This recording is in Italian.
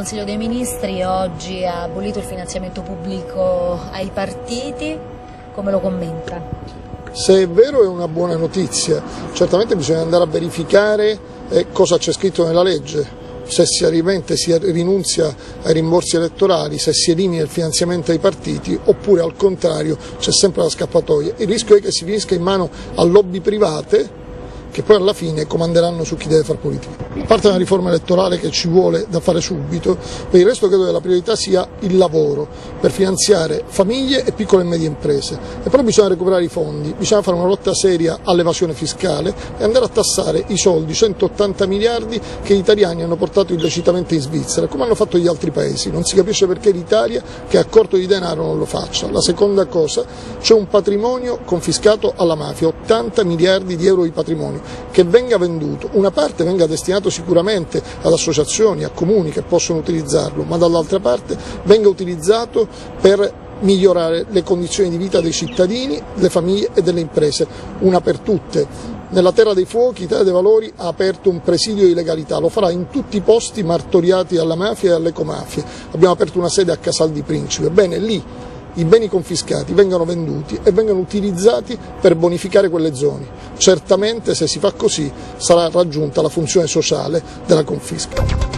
Consiglio dei Ministri oggi ha abolito il finanziamento pubblico ai partiti, come lo commenta? Se è vero è una buona notizia, certamente bisogna andare a verificare cosa c'è scritto nella legge, se seriamente si rinunzia ai rimborsi elettorali, se si elimina il finanziamento ai partiti oppure al contrario c'è sempre la scappatoia. Il rischio è che si finisca in mano a lobby private che poi alla fine comanderanno su chi deve fare politica. A parte una riforma elettorale che ci vuole da fare subito, per il resto credo che la priorità sia il lavoro per finanziare famiglie e piccole e medie imprese. E poi bisogna recuperare i fondi, bisogna fare una lotta seria all'evasione fiscale e andare a tassare i soldi, 180 miliardi che gli italiani hanno portato illecitamente in Svizzera, come hanno fatto gli altri paesi. Non si capisce perché l'Italia, che è a corto di denaro, non lo faccia. La seconda cosa, c'è un patrimonio confiscato alla mafia, 80 miliardi di euro di patrimonio, che venga venduto, una parte venga destinato sicuramente ad associazioni, a comuni che possono utilizzarlo, ma dall'altra parte venga utilizzato per migliorare le condizioni di vita dei cittadini, delle famiglie e delle imprese, una per tutte. Nella terra dei fuochi l'Italia dei Valori ha aperto un presidio di legalità, lo farà in tutti i posti martoriati alla mafia e alle ecomafie. Abbiamo aperto una sede a Casal di Principe, bene, lì i beni confiscati vengano venduti e vengano utilizzati per bonificare quelle zone. Certamente se si fa così sarà raggiunta la funzione sociale della confisca.